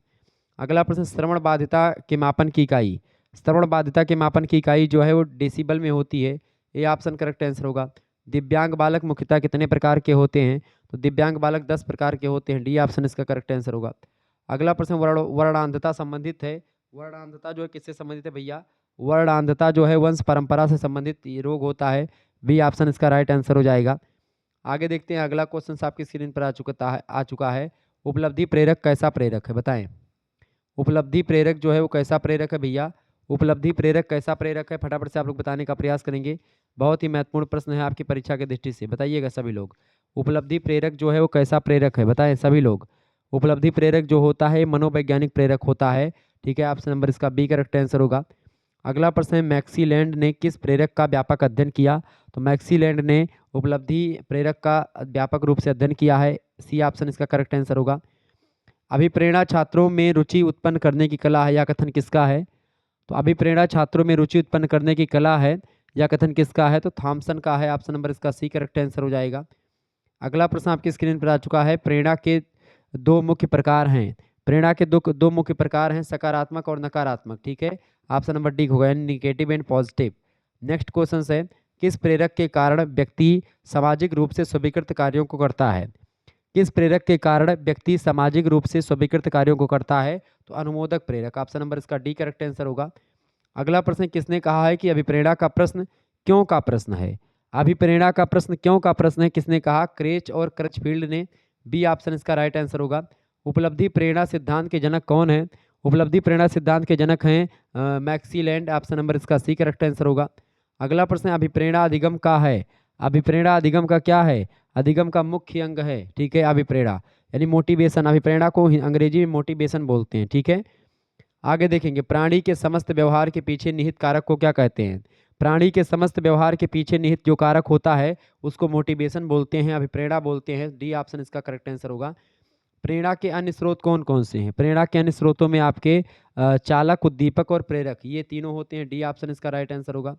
अगला प्रश्न, श्रवण बाधिता के मापन की इकाई। श्रवण बाधिता के मापन की इकाई जो है वो डेसिबल में होती है। ये ऑप्शन करेक्ट आंसर होगा। दिव्यांग बालक मुख्यतः कितने प्रकार के होते हैं? तो दिव्यांग बालक 10 प्रकार के होते हैं। डी ऑप्शन इसका करेक्ट आंसर होगा। अगला प्रश्न, वर्णांधता संबंधित है। वर्णांधता जो है किससे संबंधित है भैया? वर्णांधता जो है वंश परंपरा से संबंधित रोग होता है। बी ऑप्शन इसका राइट आंसर हो जाएगा। आगे देखते हैं। अगला क्वेश्चन आपकी स्क्रीन पर आ चुका है। उपलब्धि प्रेरक कैसा प्रेरक है? बताएं। उपलब्धि प्रेरक जो है वो कैसा प्रेरक है भैया? उपलब्धि प्रेरक कैसा प्रेरक है? फटाफट से आप लोग बताने का प्रयास करेंगे। बहुत ही महत्वपूर्ण प्रश्न है आपकी परीक्षा के दृष्टि से। बताइएगा सभी लोग, उपलब्धि प्रेरक जो है वो कैसा प्रेरक है? बताएं सभी लोग। उपलब्धि प्रेरक जो होता है मनोवैज्ञानिक प्रेरक होता है। ठीक है, ऑप्शन नंबर इसका बी करेक्ट आंसर होगा। अगला प्रश्न है, मैक्सीलैंड ने किस प्रेरक का व्यापक अध्ययन किया? तो मैक्सीलैंड ने उपलब्धि प्रेरक का व्यापक रूप से अध्ययन किया है। सी ऑप्शन इसका करेक्ट आंसर होगा। अभिप्रेरणा छात्रों में रुचि उत्पन्न करने की कला है, यह कथन किसका है? तो अभिप्रेरणा छात्रों में रुचि उत्पन्न करने की कला है, यह कथन किसका है? तो थॉमसन का है। ऑप्शन नंबर इसका सी करेक्ट आंसर हो जाएगा। अगला प्रश्न आपकी स्क्रीन पर आ चुका है। प्रेरणा के 2 मुख्य प्रकार हैं। प्रेरणा के दो मुख्य प्रकार हैं, सकारात्मक और नकारात्मक। ठीक है, ऑप्शन नंबर डी होगा, negative and positive. Next question है, किस प्रेरक के कारण व्यक्ति सामाजिक रूप से स्वीकृत कार्यों को करता है? किस प्रेरक के कारण व्यक्ति सामाजिक रूप से स्वीकृत कार्यों को करता है? तो अनुमोदक प्रेरक। ऑप्शन नंबर इसका डी करेक्ट आंसर होगा। अगला प्रश्न किसने कहा है कि अभिप्रेरणा का प्रश्न क्यों का प्रश्न है? अभिप्रेरणा का प्रश्न क्यों का प्रश्न है, किसने कहा? क्रेच और क्रचफील्ड ने। बी ऑप्शन इसका राइट आंसर होगा। उपलब्धि प्रेरणा सिद्धांत के जनक कौन है? उपलब्धि प्रेरणा सिद्धांत के जनक हैं मैक्सीलैंड। ऑप्शन नंबर इसका सी करेक्ट आंसर होगा। अगला प्रश्न अभिप्रेरणा अधिगम का है। अभिप्रेरणा अधिगम का क्या है? अधिगम का मुख्य अंग है। ठीक है, अभिप्रेरणा यानी मोटिवेशन। अभिप्रेरणा को अंग्रेजी में मोटिवेशन बोलते हैं। ठीक है, आगे देखेंगे प्राणी के समस्त व्यवहार के पीछे निहित कारक को क्या कहते हैं? प्राणी के समस्त व्यवहार के पीछे निहित जो कारक होता है उसको मोटिवेशन बोलते हैं, अभिप्रेरणा बोलते हैं। डी ऑप्शन इसका करेक्ट आंसर होगा। प्रेरणा के अन्य स्रोत कौन कौन से हैं? प्रेरणा के अन्य स्रोतों में आपके चालक, उद्दीपक और प्रेरक, ये तीनों होते हैं। डी ऑप्शन इसका राइट आंसर होगा।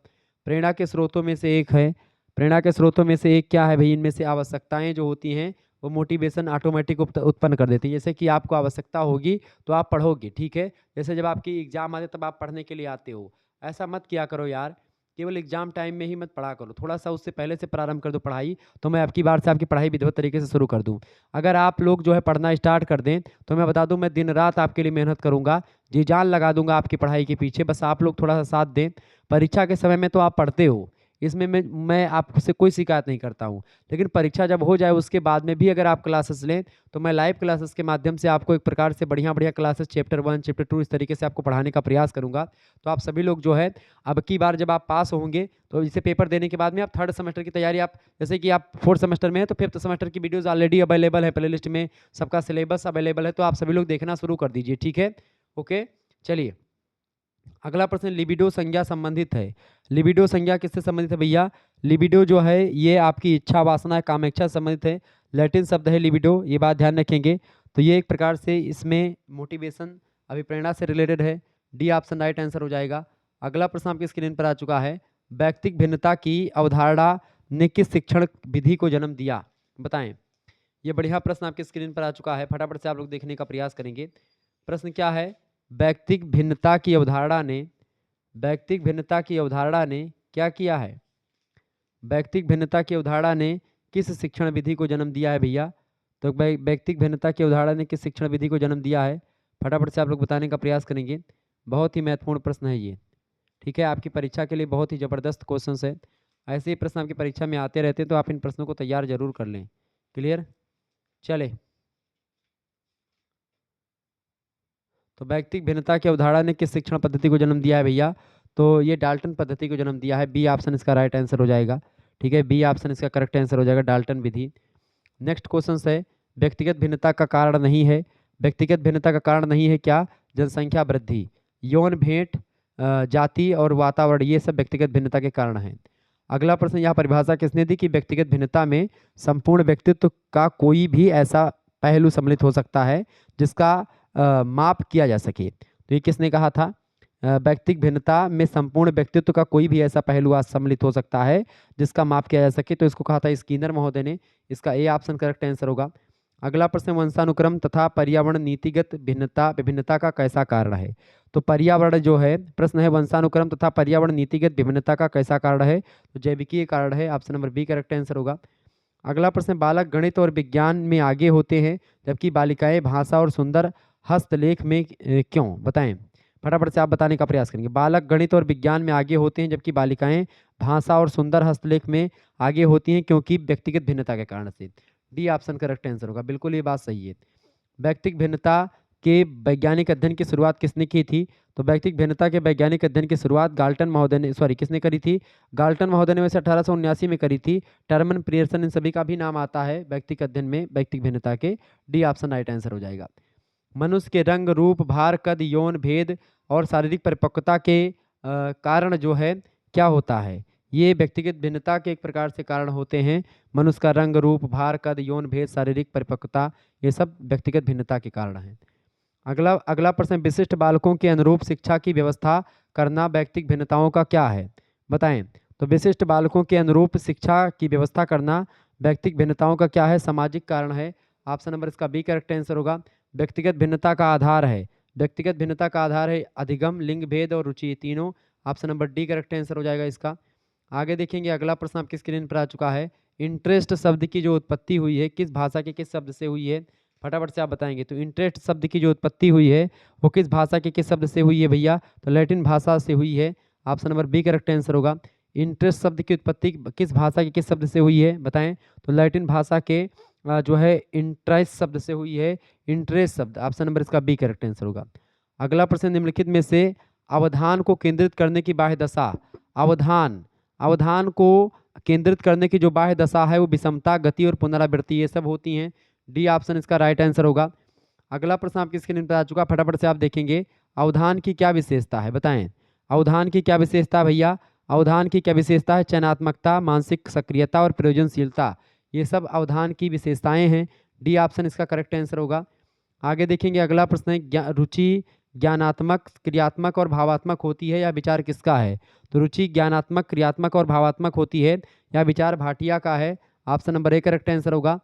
प्रेरणा के स्रोतों में से एक है, प्रेरणा के स्रोतों में से एक क्या है भाई? इनमें से आवश्यकताएं जो होती हैं वो मोटिवेशन ऑटोमेटिक उत्पन्न कर देती है। जैसे कि आपको आवश्यकता होगी तो आप पढ़ोगे। ठीक है, जैसे जब आपकी एग्जाम आते तब आप पढ़ने के लिए आते हो। ऐसा मत किया करो यार, केवल एग्जाम टाइम में ही मत पढ़ा करो, थोड़ा सा उससे पहले से प्रारंभ कर दो पढ़ाई, तो मैं आपकी बार से आपकी पढ़ाई विधिवत तरीके से शुरू कर दूं। अगर आप लोग जो है पढ़ना स्टार्ट कर दें तो मैं बता दूं मैं दिन रात आपके लिए मेहनत करूंगा, जी जान लगा दूंगा आपकी पढ़ाई के पीछे, बस आप लोग थोड़ा सा साथ दें। परीक्षा के समय में तो आप पढ़ते हो, इसमें मैं आपसे कोई शिकायत नहीं करता हूँ, लेकिन परीक्षा जब हो जाए उसके बाद में भी अगर आप क्लासेस लें तो मैं लाइव क्लासेस के माध्यम से आपको एक प्रकार से बढ़िया बढ़िया क्लासेस चैप्टर 1 चैप्टर 2 इस तरीके से आपको पढ़ाने का प्रयास करूंगा। तो आप सभी लोग जो है अब की बार जब आप पास होंगे तो इसे पेपर देने के बाद में आप थर्ड सेमेस्टर की तैयारी, आप जैसे कि आप फोर्थ सेमेस्टर में है तो फिफ्थ सेमेस्टर की वीडियोस ऑलरेडी अवेलेबल है, प्लेलिस्ट में सबका सिलेबस अवेलेबल है, तो आप सभी लोग देखना शुरू कर दीजिए। ठीक है, ओके, चलिए अगला प्रश्न लिबिडो संज्ञा संबंधित है। लिबिडो संज्ञा किससे संबंधित है भैया? लिबिडो जो है ये आपकी इच्छा, वासना, कामेच्छा से संबंधित है। लैटिन शब्द है लिबिडो, ये बात ध्यान रखेंगे। तो ये एक प्रकार से इसमें मोटिवेशन, अभिप्रेरणा से रिलेटेड है। डी ऑप्शन राइट आंसर हो जाएगा। अगला प्रश्न आपकी स्क्रीन पर आ चुका है। व्यक्तिक भिन्नता की अवधारणा ने किस शिक्षण विधि को जन्म दिया? बताएं। ये बढ़िया प्रश्न आपकी स्क्रीन पर आ चुका है, फटाफट से आप लोग देखने का प्रयास करेंगे। प्रश्न क्या है? व्यक्तिक भिन्नता की अवधारणा ने, व्यक्तिक भिन्नता की अवधारणा ने क्या किया है? व्यक्तिक भिन्नता की अवधारणा ने किस शिक्षण विधि को जन्म दिया है भैया? तो व्यक्तिक भिन्नता की अवधारणा ने किस शिक्षण विधि को जन्म दिया है? फटाफट से आप लोग बताने का प्रयास करेंगे। बहुत ही महत्वपूर्ण प्रश्न है ये। ठीक है, आपकी परीक्षा के लिए बहुत ही ज़बरदस्त क्वेश्चन है। ऐसे ही प्रश्न आपकी परीक्षा में आते रहते हैं, तो आप इन प्रश्नों को तैयार जरूर कर लें। क्लियर? चले, तो व्यक्तिक भिन्नता की अवधारणा ने किस शिक्षण पद्धति को जन्म दिया है भैया? तो ये डाल्टन पद्धति को जन्म दिया है। बी ऑप्शन इसका राइट आंसर हो जाएगा। ठीक है, बी ऑप्शन इसका करेक्ट आंसर हो जाएगा, डाल्टन विधि। नेक्स्ट क्वेश्चन है, व्यक्तिगत भिन्नता का कारण नहीं है। व्यक्तिगत भिन्नता का कारण नहीं है क्या? जनसंख्या वृद्धि, यौन भेंट, जाति और वातावरण, ये सब व्यक्तिगत भिन्नता के कारण हैं। अगला प्रश्न, यह परिभाषा किसने दी कि व्यक्तिगत भिन्नता में संपूर्ण व्यक्तित्व का कोई भी ऐसा पहलू सम्मिलित हो सकता है जिसका माप किया जा सके? तो ये किसने कहा था? व्यक्तिक भिन्नता में संपूर्ण व्यक्तित्व का कोई भी ऐसा पहलू आज सम्मिलित हो सकता है जिसका माप किया जा सके, तो इसको कहा था स्किनर महोदय ने। इसका ए ऑप्शन करेक्ट आंसर होगा। अगला प्रश्न, वंशानुक्रम तथा पर्यावरण नीतिगत भिन्नता विभिन्नता का कैसा कारण है? तो पर्यावरण जो है, प्रश्न है वंशानुक्रम तथा पर्यावरण नीतिगत विभिन्नता का कैसा कारण है? तो जैविकीय कारण है। Option number B correct answer होगा। अगला प्रश्न, बालक गणित और विज्ञान में आगे होते हैं जबकि बालिकाएं भाषा और सुंदर हस्तलेख में क्यों? बताएं, फटाफट से आप बताने का प्रयास करेंगे। बालक गणित और विज्ञान में आगे होते हैं जबकि बालिकाएं भाषा और सुंदर हस्तलेख में आगे होती हैं, क्योंकि व्यक्तिगत भिन्नता के कारण से। डी ऑप्शन करेक्ट आंसर होगा, बिल्कुल ये बात सही है। व्यक्तिगत भिन्नता के वैज्ञानिक अध्ययन की शुरुआत किसने की थी? तो व्यक्तिगत भिन्नता के वैज्ञानिक अध्ययन की शुरुआत गाल्टन महोदय ने, सॉरी किसने करी थी? गाल्टन महोदय ने वैसे 1879 में करी थी। टर्मन, पियर्सन, इन सभी का भी नाम आता है व्यक्तिगत अध्ययन में व्यक्तिगत भिन्नता के। डी ऑप्शन राइट आंसर हो जाएगा। मनुष्य के रंग, रूप, भार, कद, यौन भेद और शारीरिक परिपक्वता के कारण जो है क्या होता है? ये व्यक्तिगत भिन्नता के एक प्रकार से कारण होते हैं। मनुष्य का रंग, रूप, भार, कद, यौन भेद, शारीरिक परिपक्वता, ये सब व्यक्तिगत भिन्नता के कारण हैं। अगला प्रश्न, विशिष्ट बालकों के अनुरूप शिक्षा की व्यवस्था करना व्यक्तिगत भिन्नताओं का क्या है? बताएं। तो विशिष्ट बालकों के अनुरूप शिक्षा की व्यवस्था करना व्यक्तिगत भिन्नताओं का क्या है? सामाजिक कारण है। ऑप्शन नंबर इसका बी करेक्ट आंसर होगा। व्यक्तिगत भिन्नता का आधार है, व्यक्तिगत भिन्नता का आधार है अधिगम, लिंग भेद और रुचि, तीनों। Option number D correct answer हो जाएगा इसका। आगे देखेंगे अगला प्रश्न आपकी स्क्रीन पर आ चुका है। इंटरेस्ट शब्द की जो उत्पत्ति हुई है किस भाषा के किस शब्द से हुई है, फटाफट से आप बताएंगे। तो इंटरेस्ट शब्द की जो उत्पत्ति हुई है वो किस भाषा के किस शब्द से हुई है भैया, तो लैटिन भाषा से हुई है। Option number B correct answer होगा। इंटरेस्ट शब्द की उत्पत्ति किस भाषा के किस शब्द से हुई है बताएं, तो लैटिन भाषा के जो है इंटरेस्ट शब्द से हुई है। इंटरेस्ट शब्द, ऑप्शन नंबर इसका बी करेक्ट आंसर होगा। अगला प्रश्न, निम्नलिखित में से अवधान को केंद्रित करने की बाह्य दशा, अवधान अवधान को केंद्रित करने की जो बाह्य दशा है वो विषमता, गति और पुनरावृत्ति ये सब होती हैं। डी ऑप्शन इसका राइट आंसर होगा। अगला प्रश्न आपकी स्क्रीन पर आ चुका, फटाफट से आप देखेंगे। अवधान की क्या विशेषता है बताएं, अवधान की क्या विशेषता है भैया, अवधान की क्या विशेषता है, चयनात्मकता, मानसिक सक्रियता और प्रयोजनशीलता, ये सब अवधान की विशेषताएं हैं। डी ऑप्शन इसका करेक्ट आंसर होगा। आगे देखेंगे अगला प्रश्न है, रुचि ज्ञानात्मक, क्रियात्मक और भावात्मक होती है या विचार किसका है, तो रुचि ज्ञानात्मक, क्रियात्मक और भावात्मक होती है या विचार भाटिया का है। Option number A correct answer होगा।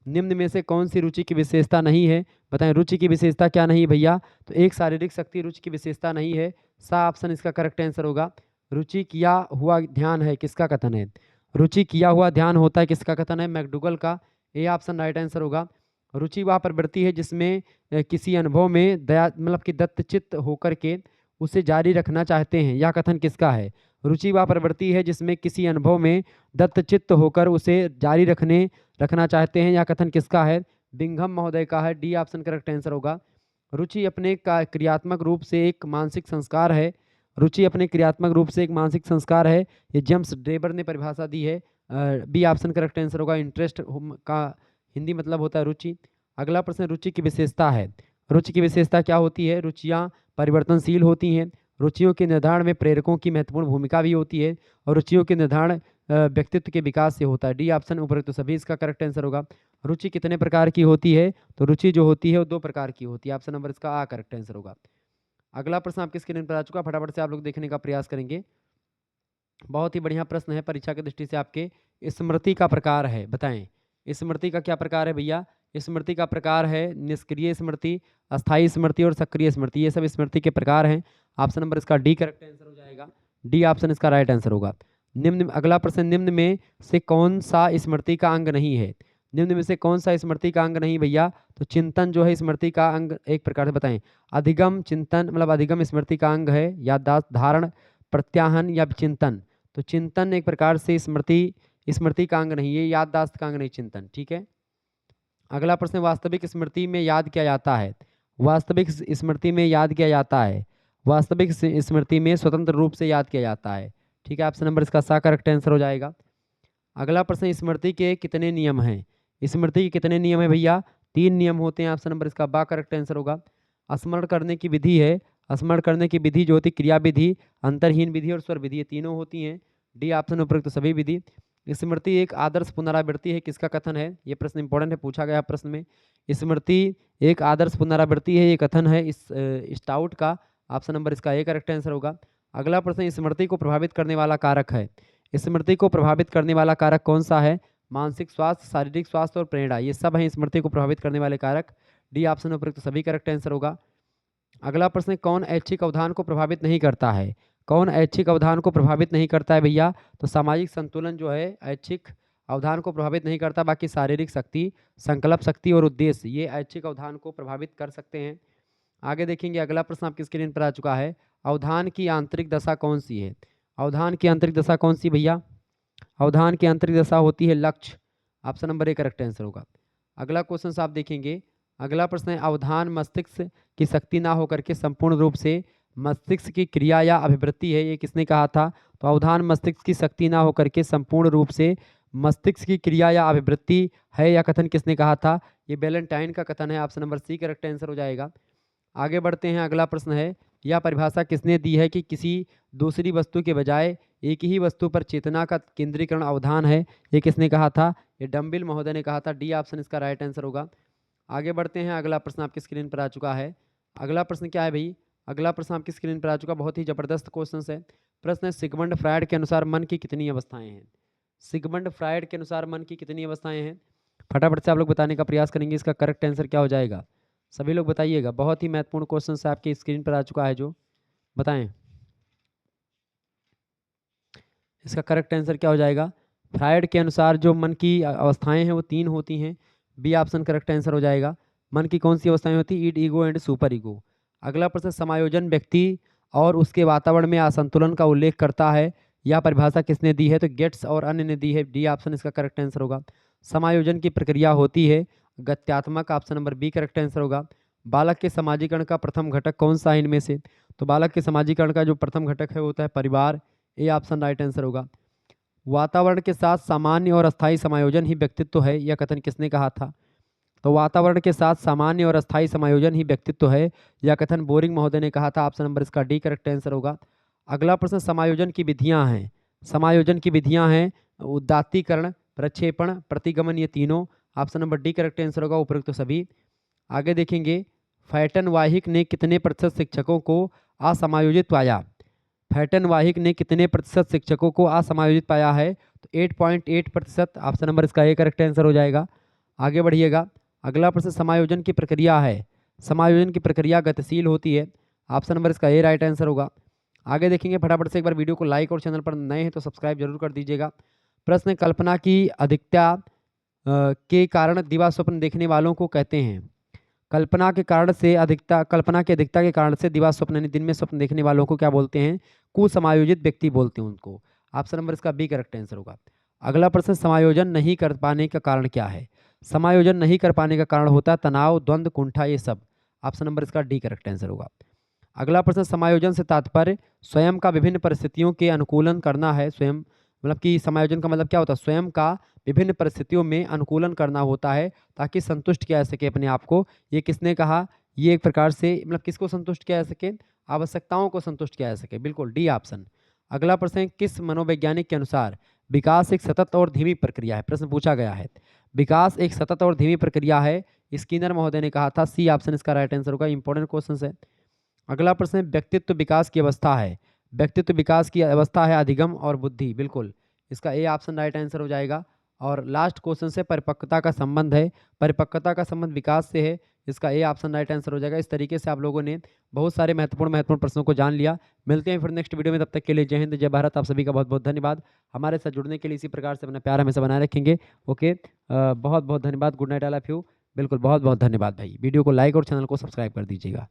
निम्न में से कौन सी रुचि की विशेषता नहीं है बताएं, रुचि की विशेषता क्या नहीं है भैया, तो एक शारीरिक शक्ति रुचि की विशेषता नहीं है। सा ऑप्शन इसका करेक्ट आंसर होगा। रुचि किया हुआ ध्यान है किसका कथन है, रुचि किया हुआ ध्यान होता है किसका कथन है, मैकडूगल का। ए ऑप्शन राइट आंसर होगा। रुचि वह प्रवृत्ति है जिसमें किसी अनुभव में दया मतलब कि दत्तचित्त होकर के उसे जारी रखना चाहते हैं, यह कथन किसका है, रुचि वह प्रवृत्ति है जिसमें किसी अनुभव में दत्तचित्त होकर उसे जारी रखना चाहते हैं, यह कथन किसका है, बिंघम महोदय का है। डी ऑप्शन करेक्ट आंसर होगा। रुचि अपने क्रियात्मक रूप से एक मानसिक संस्कार है, रुचि अपने क्रियात्मक रूप से एक मानसिक संस्कार है, ये जेम्स ड्रेबर ने परिभाषा दी है। बी ऑप्शन करेक्ट आंसर होगा। इंटरेस्ट का हिंदी मतलब होता है रुचि। अगला प्रश्न, रुचि की विशेषता है, रुचि की विशेषता क्या होती है, रुचियाँ परिवर्तनशील होती हैं, रुचियों के निर्धारण में प्रेरकों की महत्वपूर्ण भूमिका भी होती है और रुचियों के निर्धारण व्यक्तित्व के विकास से होता है। डी ऑप्शन उपरोक्त तो सभी इसका करेक्ट आंसर होगा। रुचि कितने प्रकार की होती है, तो रुचि जो होती है वो 2 प्रकार की होती है। ऑप्शन नंबर इसका आ करेक्ट आंसर होगा। अगला प्रश्न आपकी स्क्रीन पर आ चुका, फटाफट से आप लोग देखने का प्रयास करेंगे। बहुत ही बढ़िया प्रश्न है परीक्षा की दृष्टि से आपके। स्मृति का प्रकार है बताएं, स्मृति का क्या प्रकार है भैया, स्मृति का प्रकार है निष्क्रिय स्मृति, अस्थायी स्मृति और सक्रिय स्मृति, ये सब स्मृति के प्रकार हैं। ऑप्शन नंबर इसका डी करेक्ट आंसर हो जाएगा। डी ऑप्शन इसका राइट आंसर होगा। निम्न, अगला प्रश्न, निम्न में से कौन सा स्मृति का अंग नहीं है, निम्न में से कौन सा स्मृति का अंग नहीं भैया, तो चिंतन जो है स्मृति का अंग एक प्रकार से बताएं। अधिगम चिंतन मतलब अधिगम स्मृति का अंग है, याददाश्त, धारण, प्रत्याहन या चिंतन, तो चिंतन एक प्रकार से स्मृति का अंग नहीं है, याददाश्त का अंग नहीं चिंतन, ठीक है। अगला प्रश्न, वास्तविक स्मृति में याद किया जाता है, वास्तविक स्मृति में याद किया जाता है, वास्तविक स्मृति में स्वतंत्र रूप से याद किया जाता है, ठीक है। ऑप्शन नंबर इसका सा करेक्ट आंसर हो जाएगा। अगला प्रश्न, स्मृति के कितने नियम हैं, स्मृति के कितने नियम है भैया, 3 नियम होते हैं। ऑप्शन नंबर इसका बा करेक्ट आंसर होगा। स्मरण करने की विधि है, स्मरण करने की विधि जो होती क्रिया विधि, अंतरहीन विधि और स्वर विधि, ये तीनों होती हैं। डी ऑप्शन उपरोक्त तो सभी विधि। स्मृति एक आदर्श पुनरावृत्ति है, किसका कथन है, ये प्रश्न इंपॉर्टेंट है, पूछा गया प्रश्न में। स्मृति एक आदर्श पुनरावृत्ति है, ये कथन है इस स्टाउट का। ऑप्शन नंबर इसका ए करेक्ट आंसर होगा। अगला प्रश्न, स्मृति को प्रभावित करने वाला कारक है, स्मृति को प्रभावित करने वाला कारक कौन सा है, मानसिक स्वास्थ्य, शारीरिक स्वास्थ्य और प्रेरणा, ये सब हैं स्मृति को प्रभावित करने वाले कारक। डी ऑप्शन उपरोक्त तो सभी करेक्ट आंसर होगा। अगला प्रश्न, कौन ऐच्छिक अवधान को प्रभावित नहीं करता है, कौन ऐच्छिक अवधान को प्रभावित नहीं करता है भैया, तो सामाजिक संतुलन जो है ऐच्छिक अवधान को प्रभावित नहीं करता, बाकी शारीरिक शक्ति, संकल्प शक्ति और उद्देश्य ये ऐच्छिक अवधान को प्रभावित कर सकते हैं। आगे देखेंगे अगला प्रश्न आपकी स्क्रीन पर आ चुका है, अवधान की आंतरिक दशा कौन सी है, अवधान की आंतरिक दशा कौन सी भैया, अवधान की आंतरिक दशा होती है लक्ष्य। Option number A correct answer होगा। अगला क्वेश्चन आप देखेंगे, अगला प्रश्न है, अवधान मस्तिष्क की शक्ति ना होकर के संपूर्ण रूप से मस्तिष्क की क्रिया या अभिवृत्ति है, ये किसने कहा था, तो अवधान मस्तिष्क की शक्ति ना होकर के संपूर्ण रूप से मस्तिष्क की क्रिया या अभिवृत्ति है, या कथन किसने कहा था, ये वैलेंटाइन का कथन है। Option number C correct answer हो जाएगा। आगे बढ़ते हैं, अगला प्रश्न है, यह परिभाषा किसने दी है कि किसी दूसरी वस्तु के बजाय एक ही वस्तु पर चेतना का केंद्रीकरण अवधान है, ये किसने कहा था, ये डम्बिल महोदय ने कहा था। डी ऑप्शन इसका राइट आंसर होगा। आगे बढ़ते हैं, अगला प्रश्न आपकी स्क्रीन पर आ चुका है। अगला प्रश्न क्या है भाई, अगला प्रश्न आपकी स्क्रीन पर आ चुका, बहुत ही जबरदस्त क्वेश्चन है। प्रश्न है, सिगमंड फ्रायड के अनुसार मन की कितनी अवस्थाएं हैं, सिगमंड फ्रायड के अनुसार मन की कितनी अवस्थाएं हैं, फटाफट से आप लोग बताने का प्रयास करेंगे, इसका करेक्ट आंसर क्या हो जाएगा, सभी लोग बताइएगा। बहुत ही महत्वपूर्ण क्वेश्चन है आपकी स्क्रीन पर आ चुका है, जो बताएं। इसका करेक्ट आंसर क्या हो जाएगा? फ्रायड के अनुसार जो मन की अवस्थाएं हैं वो 3 होती हैं। बी ऑप्शन करेक्ट आंसर हो जाएगा। मन की कौन सी अवस्थाएं होती हैं? ईड, ईगो एंड सुपर ईगो। अगला प्रश्न, समायोजन व्यक्ति और उसके वातावरण में असंतुलन का उल्लेख करता है। यह परिभाषा किसने दी है? तो गेट्स और अन्य ने दी है। डी ऑप्शन इसका करेक्ट आंसर होगा। समायोजन की प्रक्रिया होती है गत्यात्मक, option number B correct answer होगा। बालक के समाजीकरण का प्रथम घटक कौन सा है इनमें से? तो बालक के समाजीकरण का जो प्रथम घटक है होता है परिवार। ए ऑप्शन राइट आंसर होगा। वातावरण के साथ सामान्य और अस्थायी समायोजन ही व्यक्तित्व है, यह कथन किसने कहा था? तो वातावरण के साथ सामान्य और अस्थायी समायोजन ही व्यक्तित्व है, यह कथन बोरिंग महोदय ने कहा था। ऑप्शन नंबर इसका डी करेक्ट आंसर होगा। अगला प्रश्न, समायोजन की विधियां हैं। समायोजन की विधियां हैं उदात्तीकरण, प्रक्षेपण, प्रतिगमन, ये तीनों। Option number D correct answer होगा, उपरोक्त तो सभी। आगे देखेंगे, फैटन वाहिक ने कितने प्रतिशत शिक्षकों को असमायोजित पाया? फैटन वाहिक ने कितने प्रतिशत शिक्षकों को असमायोजित पाया है? तो 8.8%। ऑप्शन नंबर इसका ए करेक्ट आंसर हो जाएगा। आगे बढ़िएगा, अगला प्रश्न, समायोजन की प्रक्रिया है। समायोजन की प्रक्रिया गतिशील होती है। ऑप्शन नंबर इसका ए राइट आंसर होगा। आगे देखेंगे, फटाफट से एक बार वीडियो को लाइक और चैनल पर नए हैं तो सब्सक्राइब जरूर कर दीजिएगा। प्रश्न, कल्पना की अधिकता के कारण दिवा स्वप्न देखने वालों को कहते हैं। कल्पना के कारण से अधिकता, कल्पना की अधिकता के कारण से दिवा स्वप्न यानी दिन में स्वप्न देखने वालों को क्या बोलते हैं? कुसमायोजित व्यक्ति बोलते हैं उनको। ऑप्शन नंबर इसका बी करेक्ट आंसर होगा। अगला प्रश्न, समायोजन नहीं कर पाने का कारण क्या है? समायोजन नहीं कर पाने का कारण होता है तनाव, द्वंद्व, कुंठा, ये सब। ऑप्शन नंबर इसका डी करेक्ट आंसर होगा। अगला प्रश्न, समायोजन से तात्पर्य स्वयं का विभिन्न परिस्थितियों के अनुकूलन करना है। स्वयं मतलब कि समायोजन का मतलब क्या होता है? स्वयं का विभिन्न परिस्थितियों में अनुकूलन करना होता है ताकि संतुष्ट किया जा सके अपने आप को। ये किसने कहा? ये एक प्रकार से मतलब किसको संतुष्ट किया जा सके? आवश्यकताओं को संतुष्ट किया जा सके, बिल्कुल डी ऑप्शन। अगला प्रश्न, किस मनोवैज्ञानिक के अनुसार विकास एक सतत और धीमी प्रक्रिया है? प्रश्न पूछा गया है, विकास एक सतत और धीमी प्रक्रिया है, स्किनर महोदय ने कहा था। सी ऑप्शन इसका राइट आंसर होगा। इंपॉर्टेंट क्वेश्चन है। अगला प्रश्न, व्यक्तित्व विकास की अवस्था है। व्यक्तित्व विकास की अवस्था है अधिगम और बुद्धि, बिल्कुल इसका ए ऑप्शन राइट आंसर हो जाएगा। और लास्ट क्वेश्चन से परिपक्वता का संबंध है। परिपक्वता का संबंध विकास से है, इसका ए ऑप्शन राइट आंसर हो जाएगा। इस तरीके से आप लोगों ने बहुत सारे महत्वपूर्ण प्रश्नों को जान लिया। मिलते हैं फिर नेक्स्ट वीडियो में, तब तक के लिए जय हिंद, जय भारत। आप सभी का बहुत बहुत धन्यवाद। हमारे साथ जुड़ने के लिए इसी प्रकार से अपना प्यार हमेशा बनाए रखेंगे। ओके, बहुत बहुत धन्यवाद। Good night, I love you. बिल्कुल बहुत बहुत धन्यवाद भाई। वीडियो को लाइक और चैनल को सब्सक्राइब कर दीजिएगा।